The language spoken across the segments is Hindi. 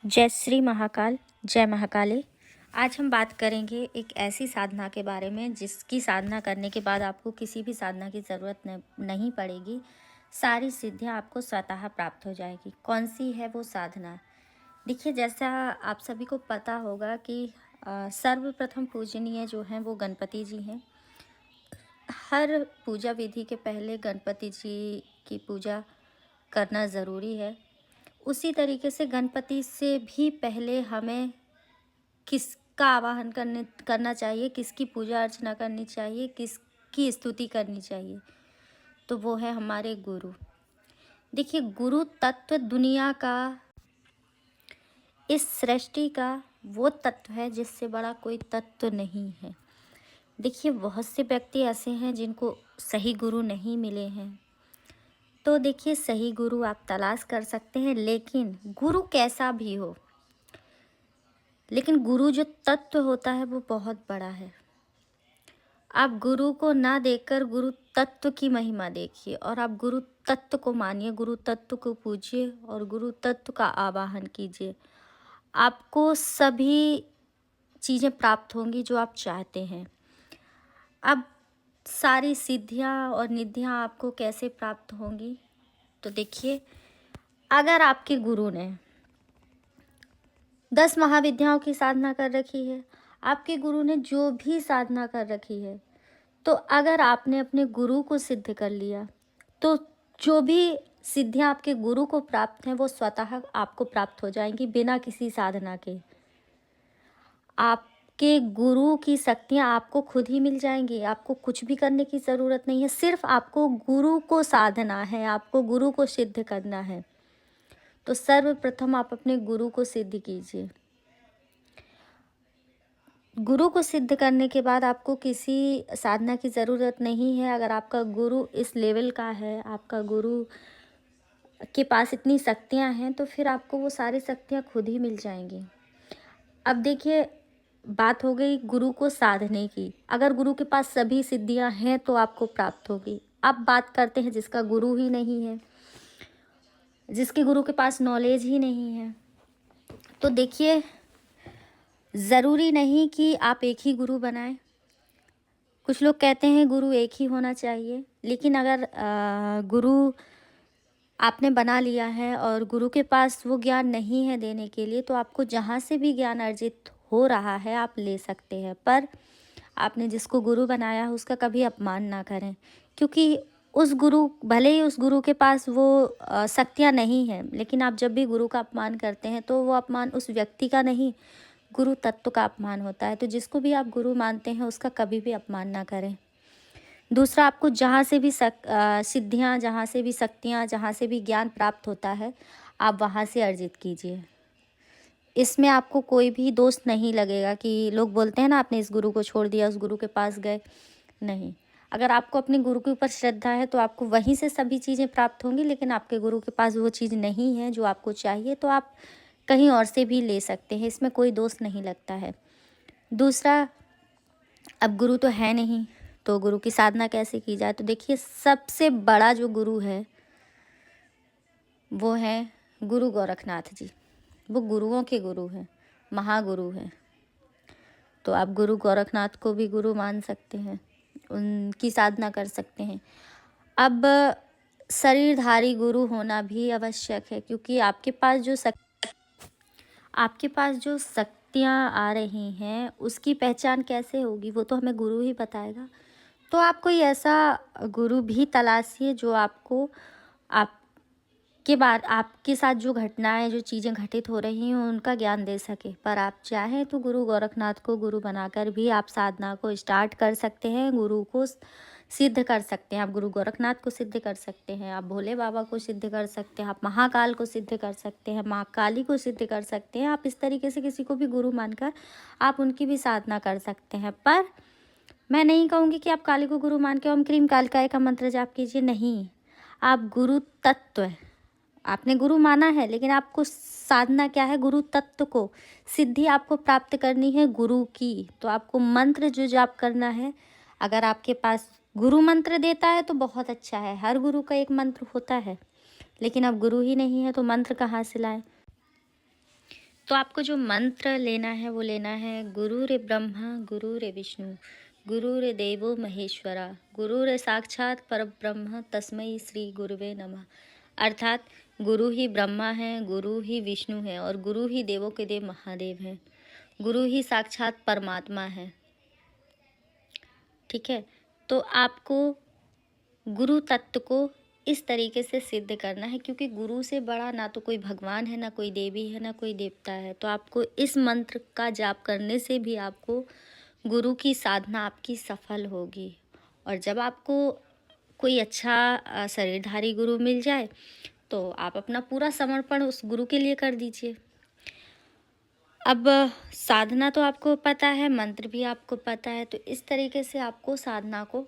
जय श्री महाकाल, जय महाकाली। आज हम बात करेंगे एक ऐसी साधना के बारे में जिसकी साधना करने के बाद आपको किसी भी साधना की ज़रूरत नहीं पड़ेगी। सारी सिद्धियां आपको स्वतः प्राप्त हो जाएगी। कौन सी है वो साधना? देखिए, जैसा आप सभी को पता होगा कि सर्वप्रथम पूजनीय जो हैं वो गणपति जी हैं। हर पूजा विधि के पहले गणपति जी की पूजा करना ज़रूरी है। उसी तरीके से गणपति से भी पहले हमें किसका आवाहन करना चाहिए, किसकी पूजा अर्चना करनी चाहिए, किसकी स्तुति करनी चाहिए, तो वो है हमारे गुरु। देखिए, गुरु तत्व दुनिया का, इस सृष्टि का वो तत्व है जिससे बड़ा कोई तत्व नहीं है। देखिए, बहुत से व्यक्ति ऐसे हैं जिनको सही गुरु नहीं मिले हैं। तो देखिए, सही गुरु आप तलाश कर सकते हैं, लेकिन गुरु कैसा भी हो, लेकिन गुरु जो तत्व होता है वो बहुत बड़ा है। आप गुरु को ना देखकर गुरु तत्व की महिमा देखिए और आप गुरु तत्व को मानिए, गुरु तत्व को पूजिए और गुरु तत्व का आवाहन कीजिए। आपको सभी चीज़ें प्राप्त होंगी जो आप चाहते हैं। अब सारी सिद्धियां और निधियां आपको कैसे प्राप्त होंगी? तो देखिए, अगर आपके गुरु ने 10 महाविद्याओं की साधना कर रखी है, आपके गुरु ने जो भी साधना कर रखी है, तो अगर आपने अपने गुरु को सिद्ध कर लिया, तो जो भी सिद्धियां आपके गुरु को प्राप्त हैं वो स्वतः आपको प्राप्त हो जाएंगी बिना किसी साधना के। आपके गुरु की शक्तियां आपको खुद ही मिल जाएंगी। आपको कुछ भी करने की ज़रूरत नहीं है, सिर्फ आपको गुरु को साधना है, आपको गुरु को सिद्ध करना है। तो सर्वप्रथम आप अपने गुरु को सिद्ध कीजिए। गुरु को सिद्ध करने के बाद आपको किसी साधना की ज़रूरत नहीं है। अगर आपका गुरु इस लेवल का है, आपका गुरु के पास इतनी शक्तियाँ हैं, तो फिर आपको वो सारी शक्तियाँ खुद ही मिल जाएंगी। अब देखिए, बात हो गई गुरु को साधने की। अगर गुरु के पास सभी सिद्धियाँ हैं तो आपको प्राप्त होगी। अब बात करते हैं जिसका गुरु ही नहीं है, जिसके गुरु के पास नॉलेज ही नहीं है। तो देखिए, ज़रूरी नहीं कि आप एक ही गुरु बनाएं। कुछ लोग कहते हैं गुरु एक ही होना चाहिए, लेकिन अगर गुरु आपने बना लिया है और गुरु के पास वो ज्ञान नहीं है देने के लिए, तो आपको जहाँ से भी ज्ञान अर्जित हो रहा है आप ले सकते हैं। पर आपने जिसको गुरु बनाया है उसका कभी अपमान ना करें, क्योंकि उस गुरु, भले ही उस गुरु के पास वो शक्तियाँ नहीं हैं, लेकिन आप जब भी गुरु का अपमान करते हैं तो वो अपमान उस व्यक्ति का नहीं, गुरु तत्व का अपमान होता है। तो जिसको भी आप गुरु मानते हैं उसका कभी भी अपमान ना करें। दूसरा, आपको जहाँ से भी सिद्धियाँ, जहाँ से भी शक्तियाँ, जहाँ से भी ज्ञान प्राप्त होता है, आप वहाँ से अर्जित कीजिए। इसमें आपको कोई भी दोष नहीं लगेगा कि लोग बोलते हैं ना, आपने इस गुरु को छोड़ दिया, उस गुरु के पास गए। नहीं, अगर आपको अपने गुरु के ऊपर श्रद्धा है तो आपको वहीं से सभी चीज़ें प्राप्त होंगी, लेकिन आपके गुरु के पास वो चीज़ नहीं है जो आपको चाहिए, तो आप कहीं और से भी ले सकते हैं। इसमें कोई दोष नहीं लगता है। दूसरा, अब गुरु तो है नहीं, तो गुरु की साधना कैसे की जाए? तो देखिए, सबसे बड़ा जो गुरु है वो है गुरु गोरखनाथ जी। वो गुरुओं के गुरु हैं, महागुरु हैं। तो आप गुरु गोरखनाथ को भी गुरु मान सकते हैं, उनकी साधना कर सकते हैं। अब शरीरधारी गुरु होना भी आवश्यक है, क्योंकि आपके पास जो शक्तियाँ आ रही हैं उसकी पहचान कैसे होगी, वो तो हमें गुरु ही बताएगा। तो आप कोई ऐसा गुरु भी तलाशिए जो आपको आपके साथ जो घटनाएं, जो चीज़ें घटित हो रही हैं उनका ज्ञान दे सके। पर आप चाहें तो गुरु गोरखनाथ को गुरु बनाकर भी आप साधना को स्टार्ट कर सकते हैं, गुरु को सिद्ध कर सकते हैं। आप गुरु गोरखनाथ को सिद्ध कर सकते हैं, आप भोले बाबा को सिद्ध कर सकते हैं, आप महाकाल को सिद्ध कर सकते हैं, माँ काली को सिद्ध कर सकते हैं। आप इस तरीके से किसी को भी गुरु मानकर आप उनकी भी साधना कर सकते हैं। पर मैं नहीं कहूँगी कि आप काली को गुरु मान के ओम क्रीम कालिकाय का मंत्र जाप कीजिए। नहीं, आप गुरु तत्व, आपने गुरु माना है, लेकिन आपको साधना क्या है? गुरु तत्व को, सिद्धि आपको प्राप्त करनी है गुरु की। तो आपको मंत्र जो जाप करना है, अगर आपके पास गुरु मंत्र देता है तो बहुत अच्छा है। हर गुरु का एक मंत्र होता है, लेकिन अब गुरु ही नहीं है तो मंत्र कहाँ से लाएं? तो आपको जो मंत्र लेना है वो लेना है गुरुरे ब्रह्मा गुरुरे विष्णु गुरुरे देवो महेश्वरा गुरुरे साक्षात परब्रह्म तस्मै श्री गुरुवे नमः। अर्थात गुरु ही ब्रह्मा है, गुरु ही विष्णु है और गुरु ही देवों के देव महादेव हैं, गुरु ही साक्षात परमात्मा है। ठीक है, तो आपको गुरु तत्व को इस तरीके से सिद्ध करना है, क्योंकि गुरु से बड़ा ना तो कोई भगवान है, ना कोई देवी है, ना कोई देवता है। तो आपको इस मंत्र का जाप करने से भी आपको गुरु की साधना आपकी सफल होगी। और जब आपको कोई अच्छा शरीरधारी गुरु मिल जाए तो आप अपना पूरा समर्पण उस गुरु के लिए कर दीजिए। अब साधना तो आपको पता है, मंत्र भी आपको पता है, तो इस तरीके से आपको साधना को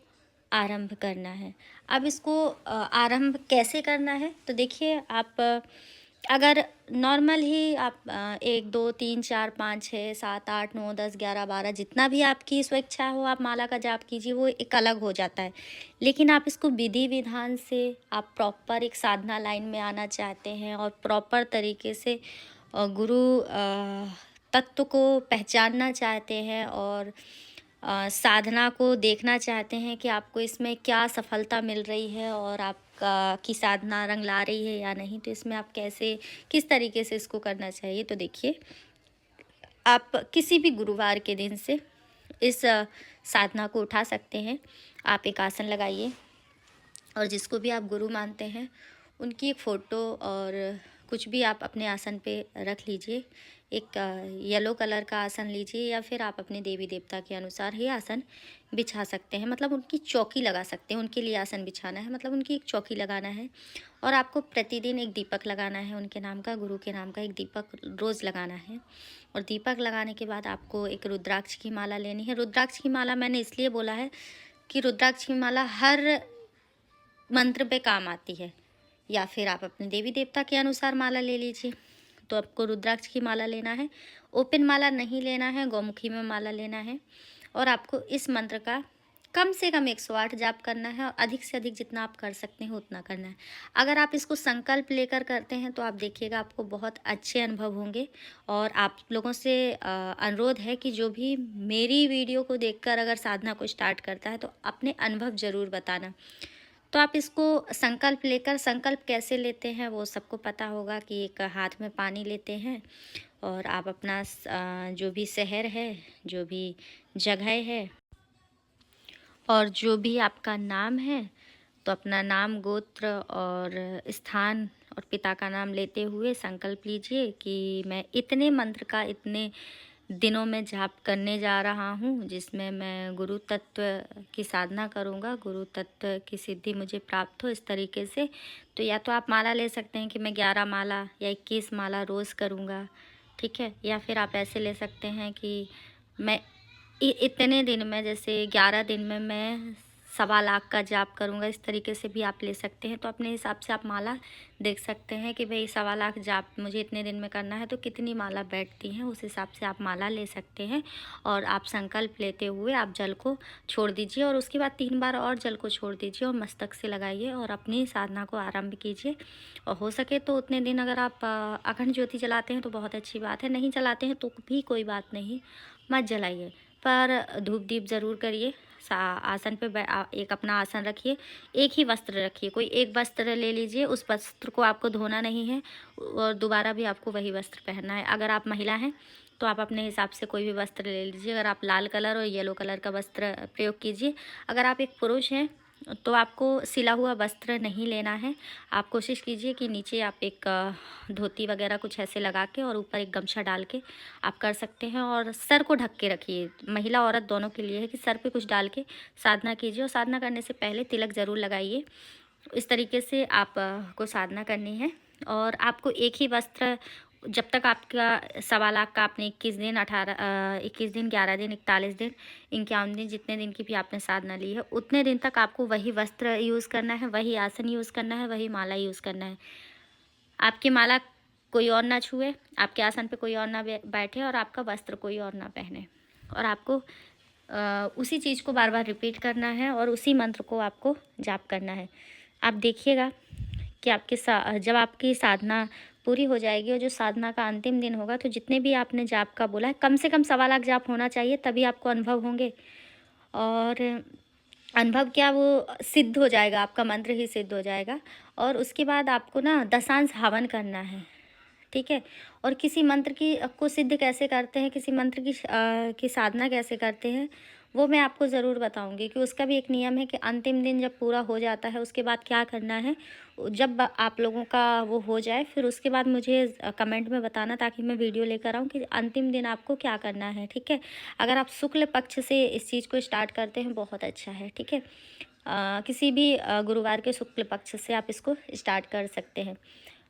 आरंभ करना है। अब इसको आरंभ कैसे करना है, तो देखिए आप अगर नॉर्मल ही आप 1 2 3 4 5 6 7 8 9 10 11 12 जितना भी आपकी स्वेच्छा हो आप माला का जाप कीजिए, वो एक अलग हो जाता है। लेकिन आप इसको विधि विधान से आप प्रॉपर एक साधना लाइन में आना चाहते हैं और प्रॉपर तरीके से गुरु तत्व को पहचानना चाहते हैं और साधना को देखना चाहते हैं कि आपको इसमें क्या सफलता मिल रही है और आपका की साधना रंग ला रही है या नहीं, तो इसमें आप कैसे किस तरीके से इसको करना चाहिए। तो देखिए, आप किसी भी गुरुवार के दिन से इस साधना को उठा सकते हैं। आप एक आसन लगाइए और जिसको भी आप गुरु मानते हैं उनकी एक फ़ोटो और कुछ भी आप अपने आसन पे रख लीजिए। एक येलो कलर का आसन लीजिए या फिर आप अपने देवी देवता के अनुसार ही आसन बिछा सकते हैं, मतलब उनकी चौकी लगा सकते हैं। उनके लिए आसन बिछाना है मतलब उनकी एक चौकी लगाना है। और आपको प्रतिदिन एक दीपक लगाना है, उनके नाम का, गुरु के नाम का एक दीपक रोज़ लगाना है। और दीपक लगाने के बाद आपको एक रुद्राक्ष की माला लेनी है। रुद्राक्ष की माला मैंने इसलिए बोला है कि रुद्राक्ष की माला हर मंत्र पे काम आती है, या फिर आप अपने देवी देवता के अनुसार माला ले लीजिए। तो आपको रुद्राक्ष की माला लेना है, ओपन माला नहीं लेना है, गौमुखी में माला लेना है। और आपको इस मंत्र का कम से कम 108 जाप करना है और अधिक से अधिक जितना आप कर सकते हैं उतना करना है। अगर आप इसको संकल्प लेकर करते हैं तो आप देखिएगा आपको बहुत अच्छे अनुभव होंगे। और आप लोगों से अनुरोध है कि जो भी मेरी वीडियो को देखकर अगर साधना को स्टार्ट करता है तो अपने अनुभव ज़रूर बताना। तो आप इसको संकल्प लेकर, संकल्प कैसे लेते हैं वो सबको पता होगा कि एक हाथ में पानी लेते हैं और आप अपना जो भी शहर है, जो भी जगह है और जो भी आपका नाम है, तो अपना नाम, गोत्र और स्थान और पिता का नाम लेते हुए संकल्प लीजिए कि मैं इतने मंत्र का इतने दिनों में जाप करने जा रहा हूँ, जिसमें मैं गुरु तत्व की साधना करूँगा, गुरु तत्व की सिद्धि मुझे प्राप्त हो इस तरीके से। तो या तो आप माला ले सकते हैं कि मैं 11 माला या 21 माला रोज़ करूँगा, ठीक है। या फिर आप ऐसे ले सकते हैं कि मैं इतने दिन में, जैसे 11 दिन में मैं 1.25 लाख का जाप करूँगा, इस तरीके से भी आप ले सकते हैं। तो अपने हिसाब से आप माला देख सकते हैं कि भाई 1.25 लाख जाप मुझे इतने दिन में करना है तो कितनी माला बैठती हैं, उस हिसाब से आप माला ले सकते हैं। और आप संकल्प लेते हुए आप जल को छोड़ दीजिए और उसके बाद 3 बार और जल को छोड़ दीजिए और मस्तक से लगाइए और अपनी साधना को आरंभ कीजिए। और हो सके तो उतने दिन अगर आप अखंड ज्योति जलाते हैं तो बहुत अच्छी बात है, नहीं जलाते हैं तो भी कोई बात नहीं, मत जलाइए, पर धूप दीप ज़रूर करिए। आसन पे एक अपना आसन रखिए, एक ही वस्त्र रखिए, कोई एक वस्त्र ले लीजिए, उस वस्त्र को आपको धोना नहीं है और दोबारा भी आपको वही वस्त्र पहनना है। अगर आप महिला हैं तो आप अपने हिसाब से कोई भी वस्त्र ले लीजिए। अगर आप लाल कलर और येलो कलर का वस्त्र प्रयोग कीजिए। अगर आप एक पुरुष हैं तो आपको सिला हुआ वस्त्र नहीं लेना है। आप कोशिश कीजिए कि नीचे आप एक धोती वगैरह कुछ ऐसे लगा के और ऊपर एक गमछा डाल के आप कर सकते हैं। और सर को ढक के रखिए, महिला औरत दोनों के लिए है कि सर पे कुछ डाल के साधना कीजिए। और साधना करने से पहले तिलक ज़रूर लगाइए। इस तरीके से आप को साधना करनी है। और आपको एक ही वस्त्र, जब तक आपका 1.25 लाख का आपने 21 दिन 21 दिन 11 दिन 41 दिन 51 दिन जितने दिन की भी आपने साधना ली है उतने दिन तक आपको वही वस्त्र यूज़ करना है, वही आसन यूज़ करना है, वही माला यूज़ करना है। आपकी माला कोई और ना छुए, आपके आसन पे कोई और ना बैठे और आपका वस्त्र कोई और ना पहने। और आपको उसी चीज़ को बार बार रिपीट करना है और उसी मंत्र को आपको जाप करना है। आप देखिएगा कि जब आपकी साधना पूरी हो जाएगी और जो साधना का अंतिम दिन होगा तो जितने भी आपने जाप का बोला है, कम से कम 1.25 लाख जाप होना चाहिए, तभी आपको अनुभव होंगे। और अनुभव क्या, वो सिद्ध हो जाएगा, आपका मंत्र ही सिद्ध हो जाएगा। और उसके बाद आपको ना दशांश हवन करना है, ठीक है। और किसी मंत्र की को सिद्ध कैसे करते हैं, किसी मंत्र की साधना कैसे करते हैं, वो मैं आपको ज़रूर बताऊंगी कि उसका भी एक नियम है कि अंतिम दिन जब पूरा हो जाता है उसके बाद क्या करना है। जब आप लोगों का वो हो जाए फिर उसके बाद मुझे कमेंट में बताना, ताकि मैं वीडियो लेकर आऊँ कि अंतिम दिन आपको क्या करना है, ठीक है। अगर आप शुक्ल पक्ष से इस चीज़ को स्टार्ट करते हैं बहुत अच्छा है, ठीक है। किसी भी गुरुवार के शुक्ल पक्ष से आप इसको स्टार्ट कर सकते हैं।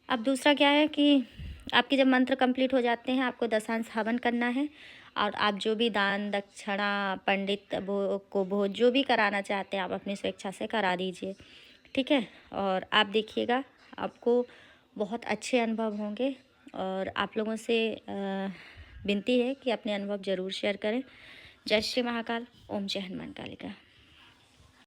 अब दूसरा क्या है कि आपके जब मंत्र कंप्लीट हो जाते हैं आपको दशांश हवन करना है। और आप जो भी दान दक्षिणा पंडित को भोज जो भी कराना चाहते हैं आप अपनी स्वेच्छा से करा दीजिए, ठीक है। और आप देखिएगा आपको बहुत अच्छे अनुभव होंगे। और आप लोगों से विनती है कि अपने अनुभव ज़रूर शेयर करें। जय श्री महाकाल। ओम जय हनुमान कालिका।